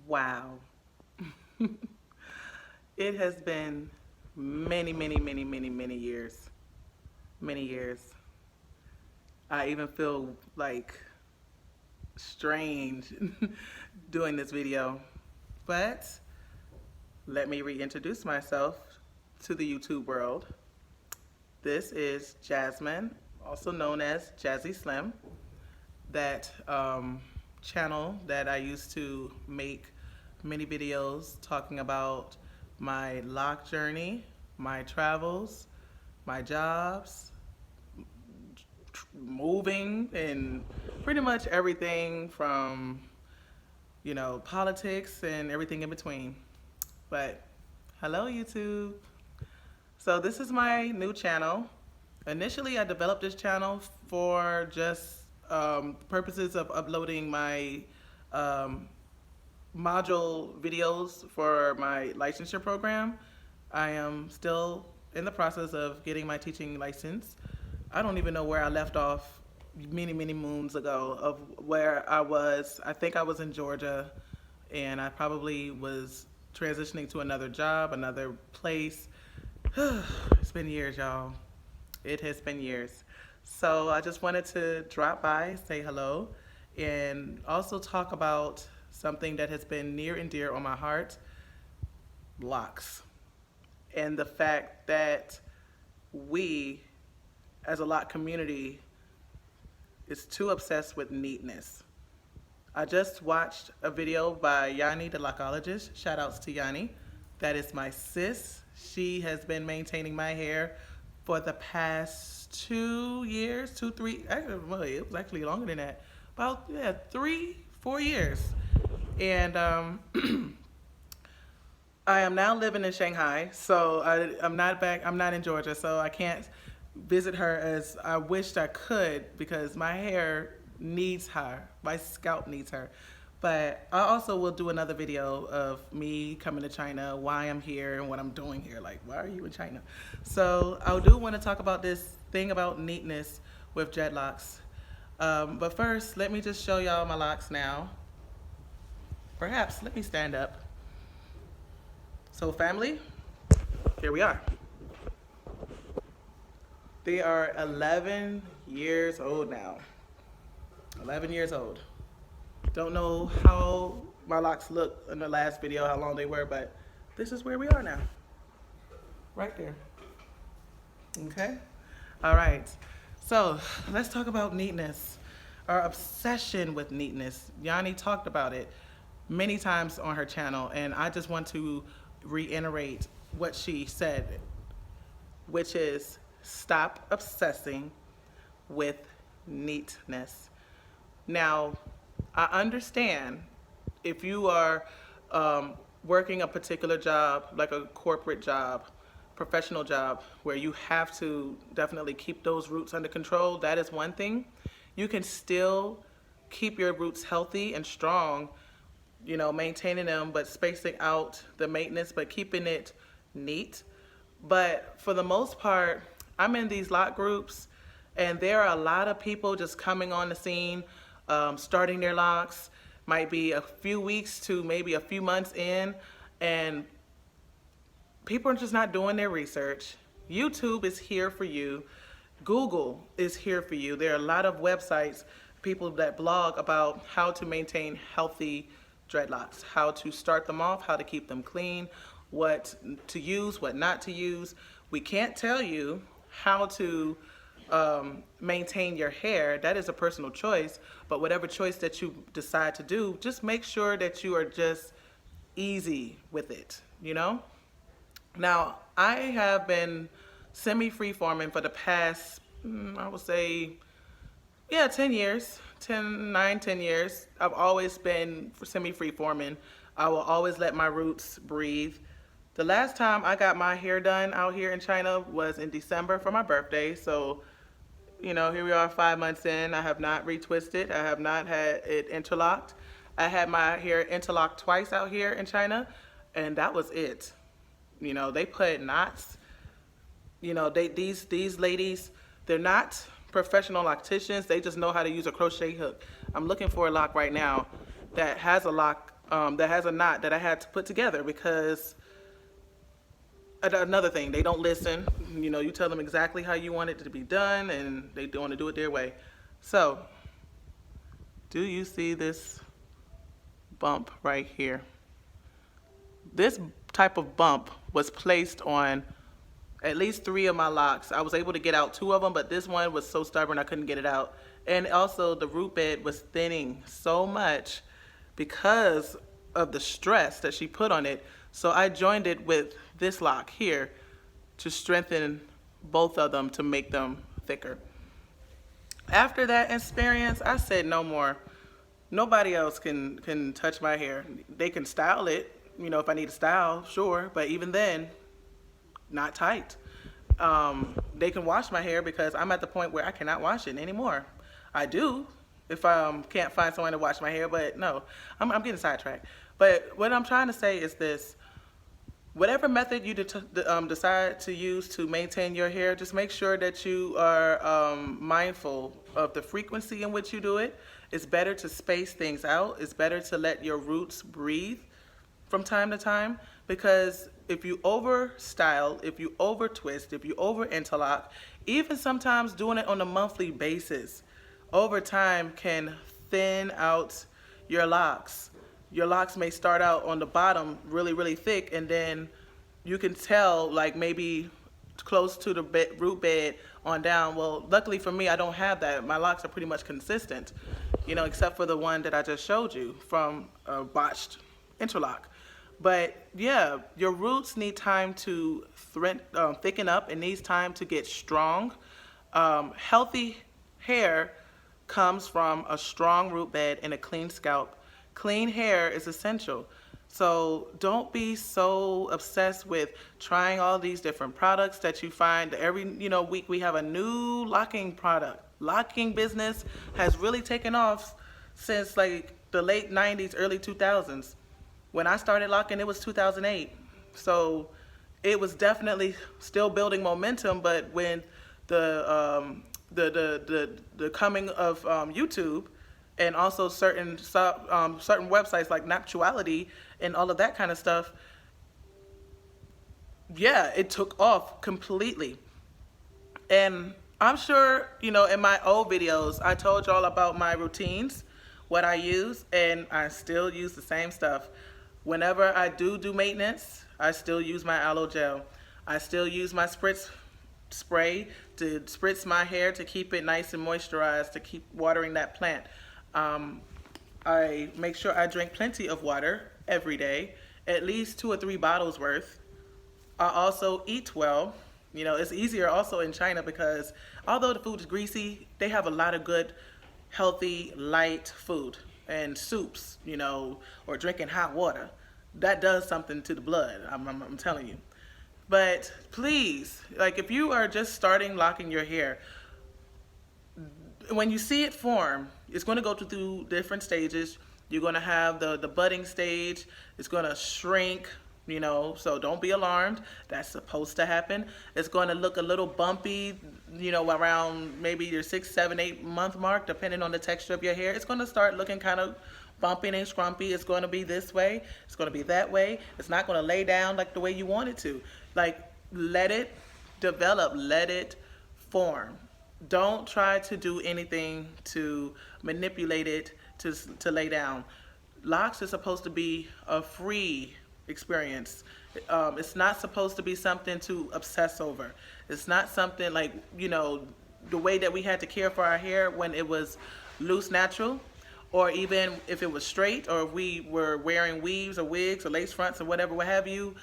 Wow. It has been many, many, many, many, many years. Many years. I even feel like strange doing this video. But let me reintroduce myself to the YouTube world. This is Jasmine, also known as Jazzy Slim. That channel that I used to make many videos talking about my lock journey, my travels, my jobs, moving, and pretty much everything from, politics and everything in between. But hello, YouTube. So this is my new channel. Initially, I developed this channel for just purposes of uploading my um, module videos for my licensure program. I am still in the process of getting my teaching license. I don't even know where I left off many, many moons ago of where I was. I think I was in Georgia, and I probably was transitioning to another job, another place. It's been years, y'all. It has been years. So I just wanted to drop by, say hello, and also talk about something that has been near and dear on my heart, locks. And the fact that we, as a lock community, is too obsessed with neatness. I just watched a video by Yanni, the lockologist. Shout outs to Yanni. That is my sis. She has been maintaining my hair for the past 2 years, 3. Actually, well, it was actually longer than that. About 3, 4 years. And I am now living in Shanghai, so I'm not back. I'm not in Georgia, so I can't visit her as I wished I could because my hair needs her. My scalp needs her. But I also will do another video of me coming to China, why I'm here, and what I'm doing here. Like, why are you in China? So I do want to talk about this thing about neatness with dreadlocks. But first, let me just show y'all my locks now. Perhaps, let me stand up. So family, here we are. They are 11 years old now. 11 years old. Don't know how my locks looked in the last video, how long they were, but this is where we are now. Right there. Okay? All right. So let's talk about neatness. Our obsession with neatness. Yanni talked about it many times on her channel, and I just want to reiterate what she said, which is stop obsessing with neatness. Now, I understand if you are working a particular job, like a corporate job, professional job, where you have to definitely keep those roots under control, that is one thing. You can still keep your roots healthy and strong, maintaining them, but spacing out the maintenance, but keeping it neat. But for the most part, I'm in these lock groups, and there are a lot of people just coming on the scene, starting their locks, might be a few weeks to maybe a few months in, and people are just not doing their research. YouTube is here for you. Google is here for you. There are a lot of websites, people that blog about how to maintain healthy dreadlocks, how to start them off, how to keep them clean, what to use, what not to use. We can't tell you how to maintain your hair. That is a personal choice, but whatever choice that you decide to do, just make sure that you are just easy with it, Now, I have been semi-free-forming for the past, I would say, 10 years, 10 years. I've always been semi-free-forming. I will always let my roots breathe. The last time I got my hair done out here in China was in December for my birthday. So, here we are 5 months in. I have not retwisted. I have not had it interlocked. I had my hair interlocked twice out here in China, and that was it. They put knots. These ladies, they're not professional opticians. They just know how to use a crochet hook. I'm looking for a lock right now that has a lock that has a knot that I had to put together because another thing, they don't listen. You know, you tell them exactly how you want it to be done and they don't want to do it their way. So, do you see this bump right here? This type of bump was placed on at least 3 of my locks. I was able to get out 2 of them, but this one was so stubborn I couldn't get it out. And also the root bed was thinning so much because of the stress that she put on it. So I joined it with this lock here to strengthen both of them to make them thicker. After that experience, I said no more. Nobody else can touch my hair. They can style it, you know, if I need a style, sure, but even then, not tight. They can wash my hair because I'm at the point where I cannot wash it anymore. I do if I can't find someone to wash my hair, but no, I'm getting sidetracked. But what I'm trying to say is this: whatever method you decide to use to maintain your hair, just make sure that you are mindful of the frequency in which you do it. It's better to space things out. It's better to let your roots breathe from time to time, because if you over style, if you over twist, if you over interlock, even sometimes doing it on a monthly basis, over time can thin out your locks. Your locks may start out on the bottom really, really thick, and then you can tell like maybe close to the root bed on down. Well, luckily for me, I don't have that. My locks are pretty much consistent, you know, except for the one that I just showed you from a botched interlock. But yeah, your roots need time to thicken up. It needs time to get strong. Healthy hair comes from a strong root bed and a clean scalp. Clean hair is essential. So don't be so obsessed with trying all these different products that you find every week. We have a new locking product. Locking business has really taken off since like the late 90s, early 2000s. When I started locking, it was 2008. So it was definitely still building momentum, but when the coming of YouTube and also certain websites like Naptuality and all of that kind of stuff, yeah, it took off completely. And I'm sure, you know, in my old videos, I told y'all about my routines, what I use, and I still use the same stuff. Whenever I do maintenance, I still use my aloe gel. I still use my spritz spray to spritz my hair to keep it nice and moisturized, to keep watering that plant. I make sure I drink plenty of water every day, at least 2 or 3 bottles worth. I also eat well. You know, it's easier also in China because although the food is greasy, they have a lot of good, healthy, light food and soups, you know, or drinking hot water. That does something to the blood, I'm telling you. But please, like if you are just starting locking your hair, when you see it form, it's going to go through different stages. You're going to have the budding stage. It's going to shrink, you know, so don't be alarmed. That's supposed to happen. It's going to look a little bumpy, you know, around maybe your 6, 7, 8 month mark, depending on the texture of your hair. It's going to start looking kind of bumpy and scrumpy. It's going to be this way. It's going to be that way. It's not going to lay down like the way you want it to. Like, let it develop. Let it form. Don't try to do anything to manipulate it to lay down. Locks is supposed to be a free experience. It's not supposed to be something to obsess over. It's not something like, you know, the way that we had to care for our hair when it was loose natural, or even if it was straight, or if we were wearing weaves or wigs or lace fronts or whatever, what have you.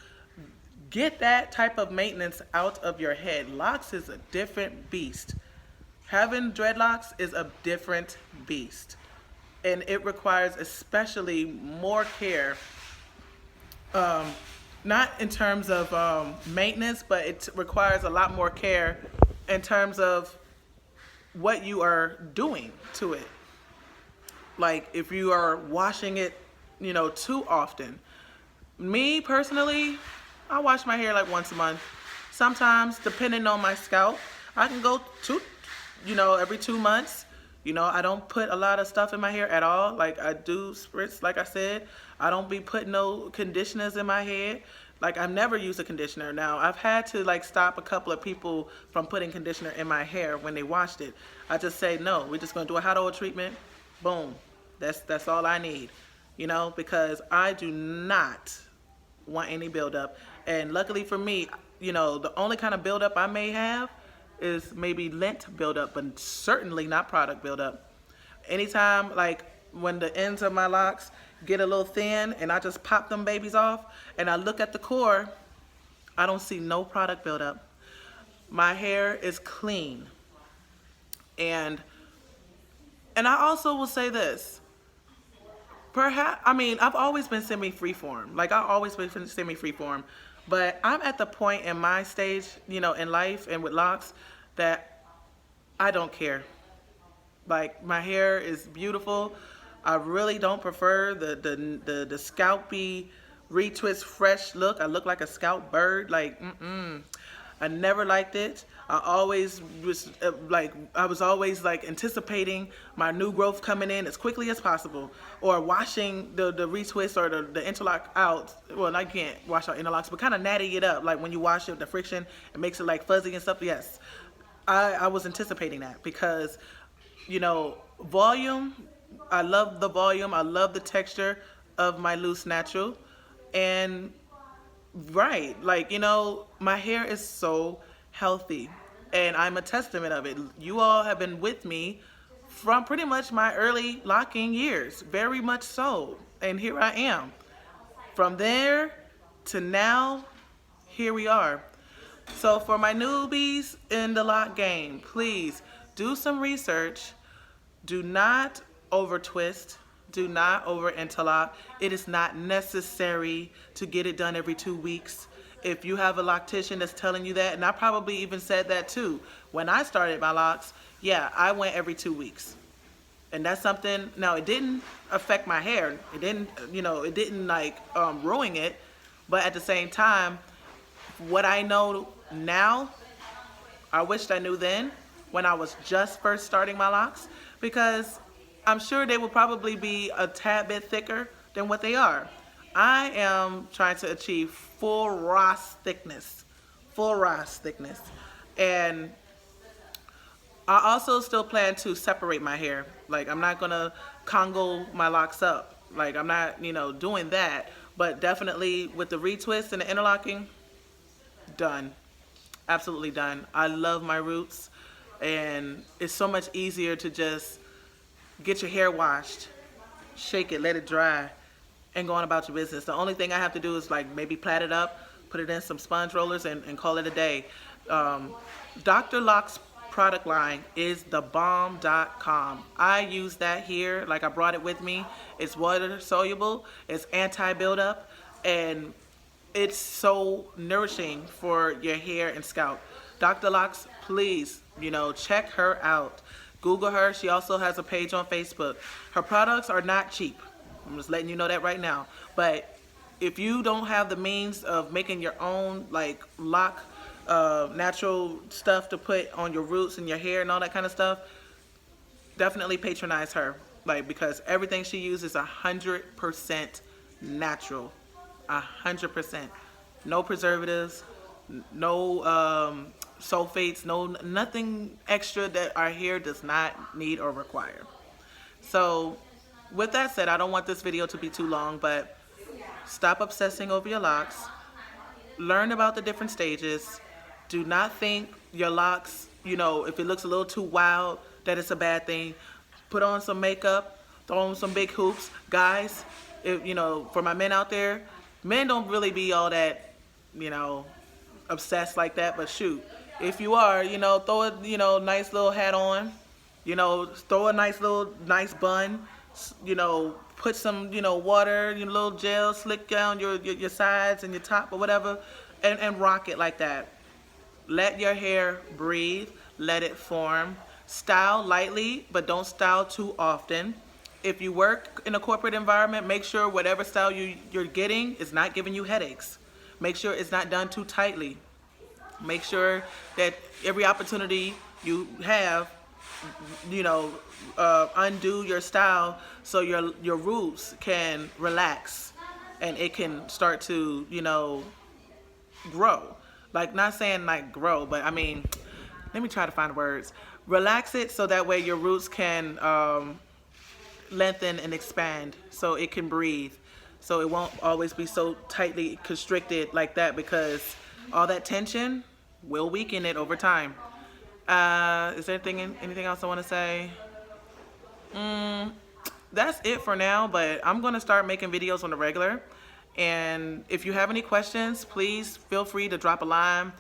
Get that type of maintenance out of your head. Locks is a different beast. Having dreadlocks is a different beast. And it requires especially more care, not in terms of maintenance, but it requires a lot more care in terms of what you are doing to it. Like if you are washing it, you know, too often. Me personally, I wash my hair like once a month. Sometimes, depending on my scalp, I can go every 2 months. You know, I don't put a lot of stuff in my hair at all. Like, I do spritz, like I said. I don't be putting no conditioners in my head. Like, I've never used a conditioner. Now, I've had to, like, stop a couple of people from putting conditioner in my hair when they washed it. I just say, no, we're just going to do a hot oil treatment. Boom. That's all I need, you know, because I do not want any buildup. And luckily for me, you know, the only kind of buildup I may have is maybe lint buildup, but certainly not product buildup. Anytime, like, when the ends of my locks get a little thin and I just pop them babies off and I look at the core, I don't see no product buildup. My hair is clean. And I also will say this. Perhaps, I mean, I've always been semi-freeform. Like, I've always been semi-freeform. But I'm at the point in my stage, you know, in life and with locks that I don't care. Like, my hair is beautiful. I really don't prefer the scalpy, retwist, fresh look. I look like a scalp bird. Like, I never liked it. I always was I was always like anticipating my new growth coming in as quickly as possible, or washing the retwist or the interlock out. Well, I can't wash out interlocks, but kind of natty it up. Like when you wash it, the friction, it makes it like fuzzy and stuff. Yes, I was anticipating that because, you know, volume. I love the volume. I love the texture of my loose natural, and right, like, you know, my hair is so healthy, and I'm a testament of it. You all have been with me from pretty much my early locking years, very much so, and here I am. From there to now, here we are. So for my newbies in the lock game, please do some research. Do not over twist. Do not over interlock. It is not necessary to get it done every 2 weeks. If you have a loctician that's telling you that, and I probably even said that too. When I started my locks, yeah, I went every 2 weeks. And that's something, now it didn't affect my hair. It didn't, you know, it didn't like ruin it. But at the same time, what I know now, I wished I knew then when I was just first starting my locks, because I'm sure they will probably be a tad bit thicker than what they are. I am trying to achieve full Ross thickness. And I also still plan to separate my hair. Like, I'm not gonna Congo my locks up. Like, I'm not, you know, doing that. But definitely with the retwist and the interlocking, done. Absolutely done. I love my roots, and it's so much easier to just get your hair washed, shake it, let it dry, and go on about your business. The only thing I have to do is like maybe plait it up, put it in some sponge rollers, and call it a day. Dr. Locs product line is thebomb.com. I use that here. Like, I brought it with me. It's water soluble, it's anti-buildup, and it's so nourishing for your hair and scalp. Dr. Locs, please, you know, check her out. Google her. She also has a page on Facebook. Her products are not cheap. I'm just letting you know that right now. But if you don't have the means of making your own like lock natural stuff to put on your roots and your hair and all that kind of stuff, definitely patronize her. Like, because everything she uses is 100% natural. 100%. No preservatives, no sulfates, nothing extra that our hair does not need or require. So with that said, I don't want this video to be too long, but stop obsessing over your locks. Learn about the different stages. Do not think your locks, you know, if it looks a little too wild, that it's a bad thing. Put on some makeup, throw on some big hoops. Guys, if, you know, for my men out there, men don't really be all that, you know, obsessed like that, but shoot, if you are, you know, throw a, you know, nice little hat on, you know, throw a nice bun, you know, put some, you know, water, you know, little gel, slick down your sides and your top or whatever, and rock it like that. Let your hair breathe, let it form. Style lightly, but don't style too often. If you work in a corporate environment, make sure whatever style you're getting is not giving you headaches. Make sure it's not done too tightly. Make sure that every opportunity you have, you know, undo your style so your roots can relax and it can start to, you know, grow. Like, not saying like grow, but I mean, let me try to find words. Relax it so that way your roots can lengthen and expand so it can breathe. So it won't always be so tightly constricted like that, because all that tension will weaken it over time. Is there anything else I want to say? That's it for now, but I'm going to start making videos on the regular. And if you have any questions, please feel free to drop a line,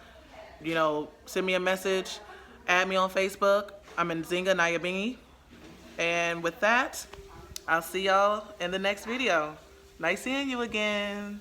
you know, send me a message, add me on Facebook. I'm in Zinga Nyabingi. And with that, I'll see y'all in the next video. Nice seeing you again.